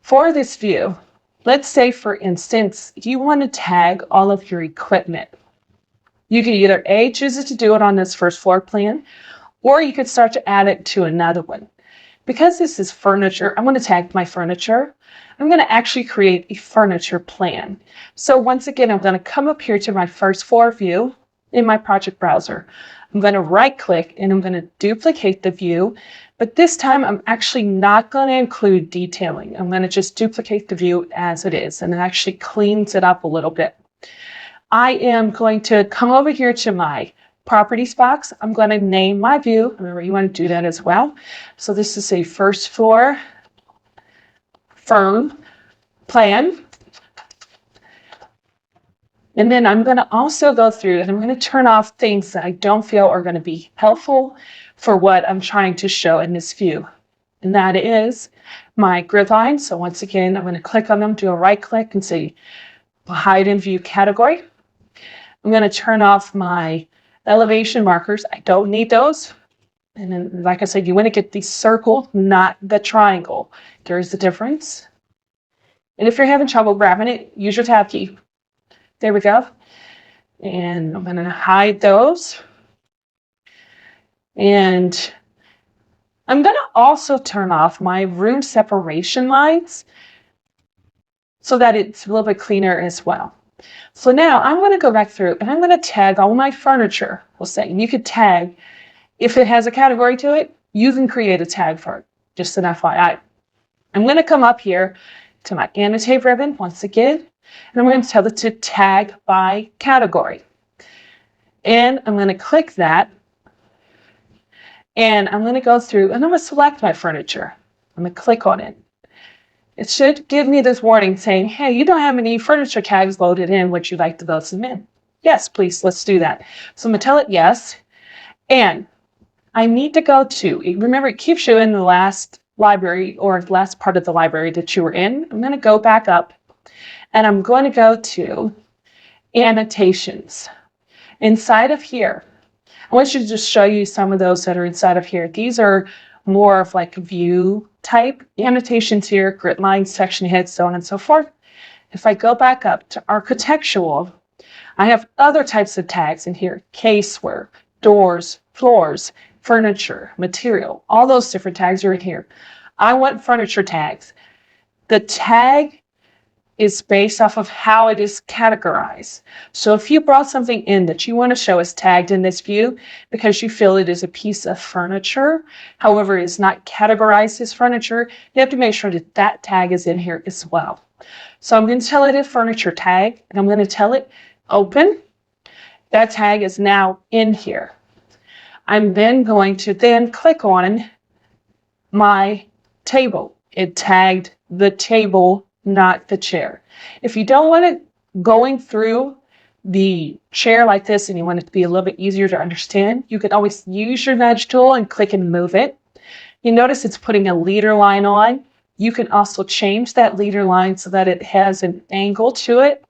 For this view, let's say, for instance, you want to tag all of your equipment. You could either A, choose to do it on this first floor plan, or you could start to add it to another one. Because this is furniture, I'm going to tag my furniture. I'm going to actually create a furniture plan. So once again, I'm going to come up here to my first floor view in my project browser. I'm going to right click and I'm going to duplicate the view, but this time I'm actually not going to include detailing. I'm going to just duplicate the view as it is, and it actually cleans it up a little bit. I am going to come over here to my properties box. I'm going to name my view. Remember, you want to do that as well. So this is a first floor firm plan. And then I'm going to also go through and I'm going to turn off things that I don't feel are going to be helpful for what I'm trying to show in this view. And that is my grid line. So once again, I'm going to click on them, do a right click and say hide in view category. I'm going to turn off my elevation markers. I don't need those. And then, like I said, you want to get the circle, not the triangle. There's the difference. And if you're having trouble grabbing it, use your tab key. There we go. And I'm going to hide those. And I'm going to also turn off my room separation lines so that it's a little bit cleaner as well. So now I'm going to go back through and I'm going to tag all my furniture. We'll say, and you could tag, if it has a category to it, you can create a tag for it, just an FYI. I'm going to come up here to my annotate ribbon once again, and I'm going to tell it to tag by category. And I'm going to click that, and I'm going to go through and I'm going to select my furniture. I'm going to click on it. It should give me this warning saying, hey, you don't have any furniture tags loaded in. Would you like to load some in? Yes, please, let's do that. So I'm going to tell it yes. And I need to go to, remember, it keeps you in the last library or last part of the library that you were in. I'm going to go back up and I'm going to go to annotations. Inside of here, I want you to just show you some of those that are inside of here. These are more of like view type annotations here, grid lines, section heads, so on and so forth. If I go back up to architectural, I have other types of tags in here: caseware, doors, floors, furniture, material. All those different tags are in here. I want furniture tags. The tag is based off of how it is categorized. So if you brought something in that you want to show as tagged in this view because you feel it is a piece of furniture, however, it is not categorized as furniture, you have to make sure that that tag is in here as well. So I'm going to tell it a furniture tag, and I'm going to tell it open. That tag is now in here. I'm then going to then click on my table. It tagged the table, not the chair. If you don't want it going through the chair like this and you want it to be a little bit easier to understand, you can always use your nudge tool and click and move it. You notice it's putting a leader line on. You can also change that leader line so that it has an angle to it.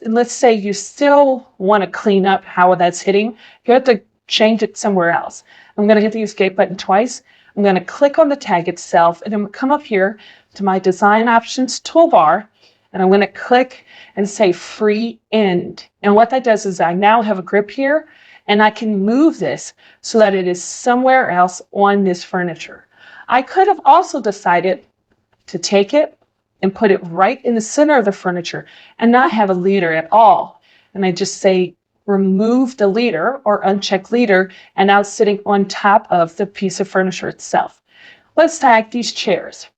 Let's say you still want to clean up how that's hitting. You have to change it somewhere else. I'm going to hit the escape button twice. I'm going to click on the tag itself, and I'm going to come up here to my design options toolbar, and I'm going to click and say free end. And what that does is I now have a grip here, and I can move this so that it is somewhere else on this furniture. I could have also decided to take it and put it right in the center of the furniture and not have a leader at all. And I just say remove the leader or uncheck leader, and now it's sitting on top of the piece of furniture itself. Let's tag these chairs.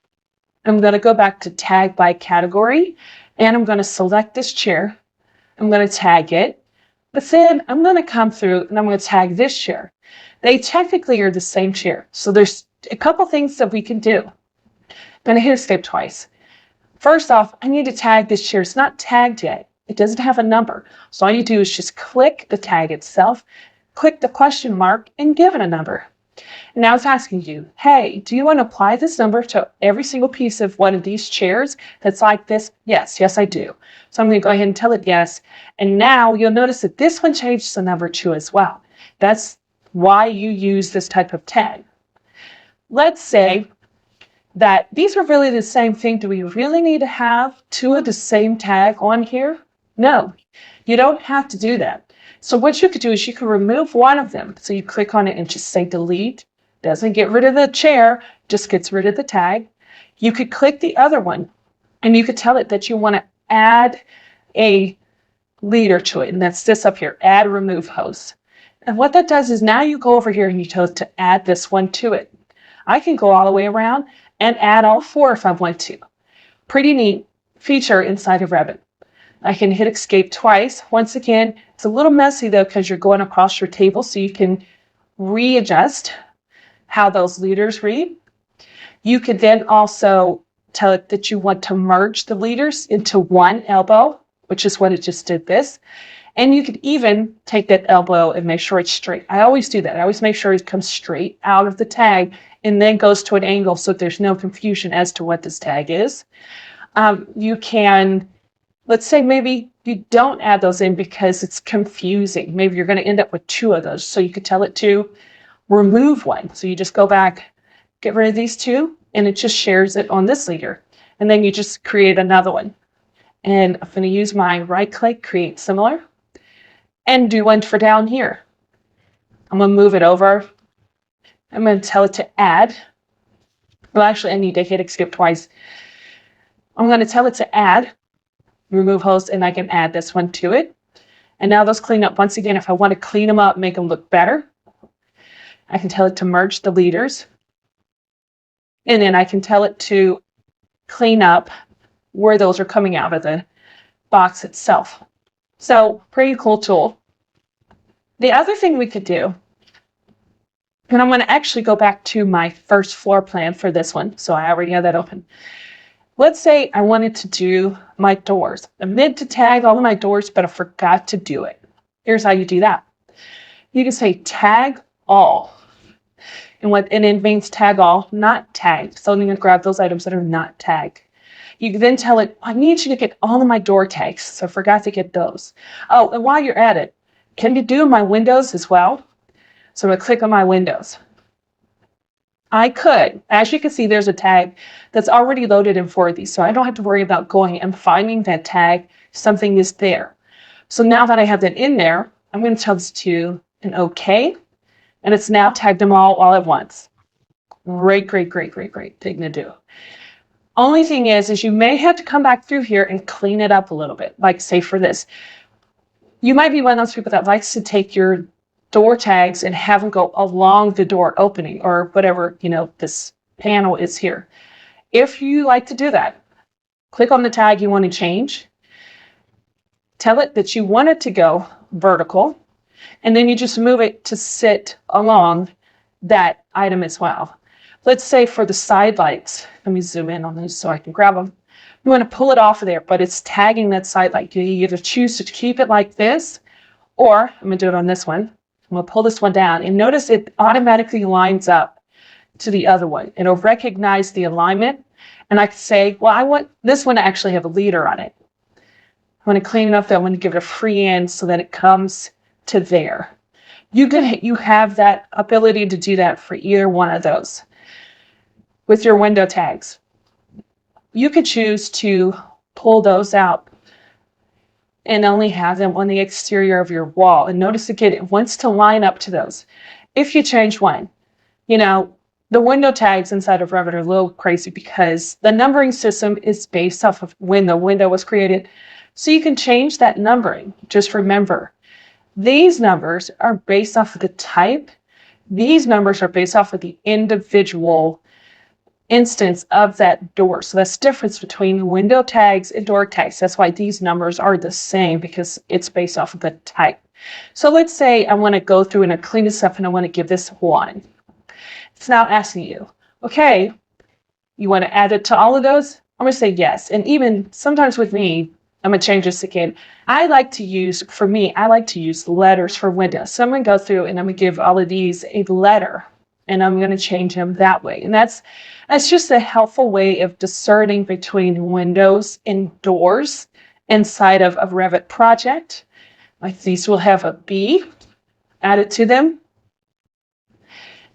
I'm going to go back to tag by category, and I'm going to select this chair. I'm going to tag it, but then I'm going to come through and I'm going to tag this chair. They technically are the same chair. So there's a couple things that we can do. I'm going to hit escape twice. First off, I need to tag this chair. It's not tagged yet. It doesn't have a number. So all you do is just click the tag itself, click the question mark, and give it a number. And now it's asking you, hey, do you want to apply this number to every single piece of one of these chairs that's like this? Yes, I do. So I'm going to go ahead and tell it yes. And now you'll notice that this one changed the number to as well. That's why you use this type of tag. Let's say that these are really the same thing. Do we really need to have two of the same tag on here? No, you don't have to do that. So what you could do is you could remove one of them. So you click on it and just say delete. Doesn't get rid of the chair, just gets rid of the tag. You could click the other one and you could tell it that you want to add a leader to it. And that's this up here, add remove host. And what that does is now you go over here and you tell it to add this one to it. I can go all the way around and add all four if I want to. Pretty neat feature inside of Revit. I can hit escape twice. Once again, it's a little messy though because you're going across your table, so you can readjust how those leaders read. You could then also tell it that you want to merge the leaders into one elbow, which is what it just did this. And you could even take that elbow and make sure it's straight. I always do that. I always make sure it comes straight out of the tag and then goes to an angle so there's no confusion as to what this tag is. You can, let's say maybe you don't add those in because it's confusing. Maybe you're going to end up with two of those. So you could tell it to remove one. So you just go back, get rid of these two, and it just shares it on this leader. And then you just create another one. And I'm going to use my right click, create similar, and do one for down here. I'm going to move it over. I'm going to tell it to add. Well, actually, I need to hit escape twice. I'm going to tell it to add, remove host, and I can add this one to it. And now those clean up. Once again, if I want to clean them up, make them look better, I can tell it to merge the leaders. And then I can tell it to clean up where those are coming out of the box itself. So pretty cool tool. The other thing we could do, and I'm going to actually go back to my first floor plan for this one. So I already have that open. Let's say I wanted to do my doors. I meant to tag all of my doors, but I forgot to do it. Here's how you do that. You can say tag all. And it means tag all, not tagged. So I'm going to grab those items that are not tagged. You can then tell it, I need you to get all of my door tags. So I forgot to get those. Oh, and while you're at it, can you do my windows as well? So I'm going to click on my windows. I could. As you can see, there's a tag that's already loaded in for these. So I don't have to worry about going and finding that tag. Something is there. So now that I have that in there, I'm going to tell this to an OK. And it's now tagged them all at once. Great thing to do. Only thing is you may have to come back through here and clean it up a little bit. Like say for this, you might be one of those people that likes to take your door tags and have them go along the door opening or whatever, this panel is here. If you like to do that, click on the tag you want to change. Tell it that you want it to go vertical. And then you just move it to sit along that item as well. Let's say for the side lights, let me zoom in on these so I can grab them. You want to pull it off of there, but it's tagging that side light. You either choose to keep it like this, or I'm going to do it on this one. I'm going to pull this one down, and notice it automatically lines up to the other one. It'll recognize the alignment, and I can say, well, I want this one to actually have a leader on it. I want to clean it up, though. I want to give it a free end so that it comes to there. You have that ability to do that for either one of those. With your window tags, you could choose to pull those out and only have them on the exterior of your wall. And notice again, it wants to line up to those. If you change one, the window tags inside of Revit are a little crazy because the numbering system is based off of when the window was created. So you can change that numbering. Just remember, these numbers are based off of the type. These numbers are based off of the individual instance of that door. So that's the difference between window tags and door tags. That's why these numbers are the same, because it's based off of the type. So let's say I want to go through and clean this up and I want to give this 1. It's now asking you, okay, you want to add it to all of those? I'm going to say yes. And even sometimes with me, I'm going to change this again. I like to use letters for windows. So I'm going to go through and I'm going to give all of these a letter, and I'm going to change them that way. And that's just a helpful way of discerning between windows and doors inside of a Revit project. Like these will have a B added to them,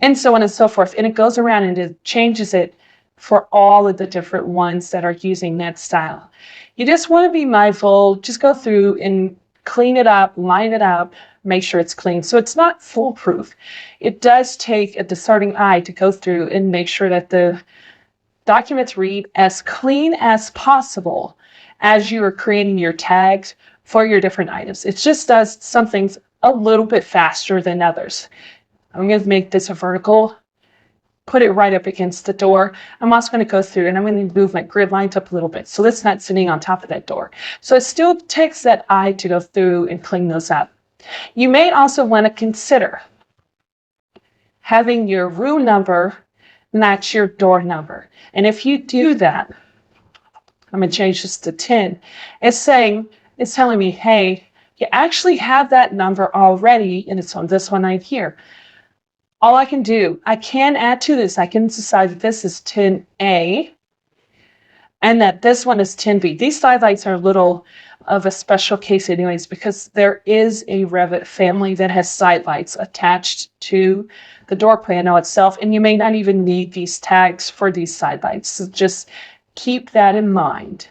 and so on and so forth. And it goes around and it changes it for all of the different ones that are using that style. You just want to be mindful, just go through and clean it up, line it up, make sure it's clean. So it's not foolproof. It does take a discerning eye to go through and make sure that the documents read as clean as possible as you are creating your tags for your different items. It just does some things a little bit faster than others. I'm going to make this a vertical, put it right up against the door. I'm also going to go through and I'm going to move my grid lines up a little bit so it's not sitting on top of that door. So it still takes that eye to go through and clean those up. You may also want to consider having your room number match your door number. And if you do that, I'm going to change this to 10. It's telling me, hey, you actually have that number already, and it's on this one right here. All I can do, I can add to this. I can decide that this is 10A and that this one is 10B. These side lights are a little of a special case anyways, because there is a Revit family that has side lights attached to the door panel itself, and you may not even need these tags for these side lights. So just keep that in mind.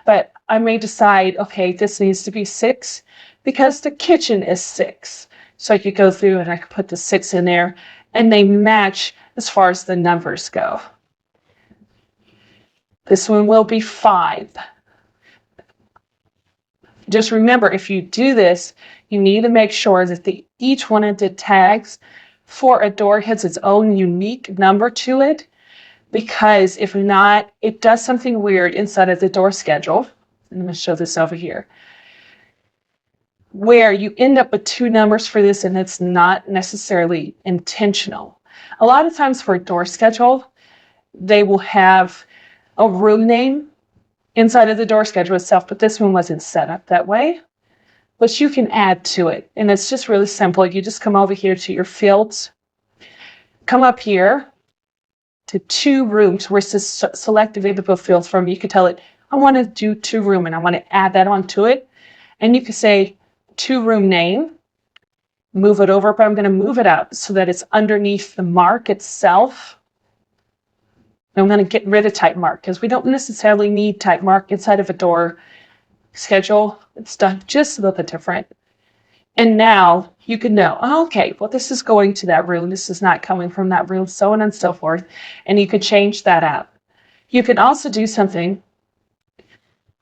But I may decide, okay, this needs to be 6 because the kitchen is 6. So I could go through and I could put the 6 in there and they match as far as the numbers go. This one will be 5. Just remember, if you do this, you need to make sure that each one of the tags for a door has its own unique number to it, because if not, it does something weird inside of the door schedule. I'm going to show this over here, where you end up with 2 numbers for this, and it's not necessarily intentional. A lot of times for a door schedule, they will have a room name inside of the door schedule itself, but this one wasn't set up that way. But you can add to it, and it's just really simple. You just come over here to your fields, come up here to 2 rooms where it says select available fields from. You could tell it, I want to do 2 room, and I want to add that onto it. And you could say 2 room name, move it over, but I'm going to move it up so that it's underneath the mark itself. I'm going to get rid of type mark because we don't necessarily need type mark inside of a door schedule. It's done just a little bit different. And now you can know, oh, okay, well, this is going to that room. This is not coming from that room, so on and so forth. And you could change that out. You can also do something,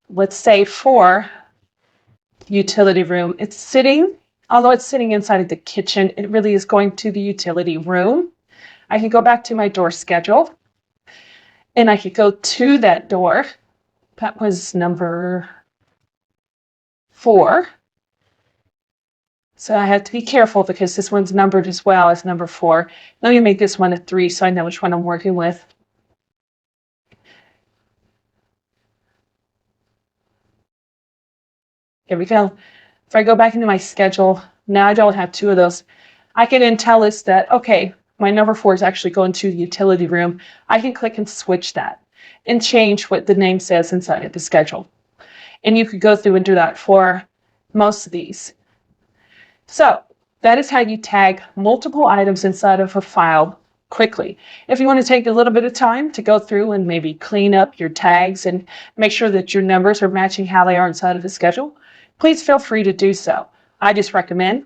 let's say for utility room, although it's sitting inside of the kitchen, it really is going to the utility room. I can go back to my door schedule and I could go to that door. That was number 4. So I have to be careful because this one's numbered as well as number 4. Let me make this one a 3 so I know which one I'm working with. Here we go. If I go back into my schedule, now I don't have 2 of those. I can then tell us that, okay, my number 4 is actually going to the utility room. I can click and switch that and change what the name says inside of the schedule. And you could go through and do that for most of these. So that is how you tag multiple items inside of a file quickly. If you want to take a little bit of time to go through and maybe clean up your tags and make sure that your numbers are matching how they are inside of the schedule, please feel free to do so. I just recommend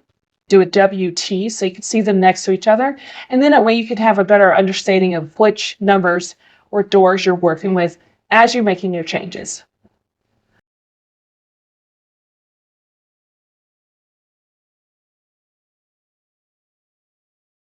do a WT so you can see them next to each other. And then that way you can have a better understanding of which numbers or doors you're working with as you're making your changes.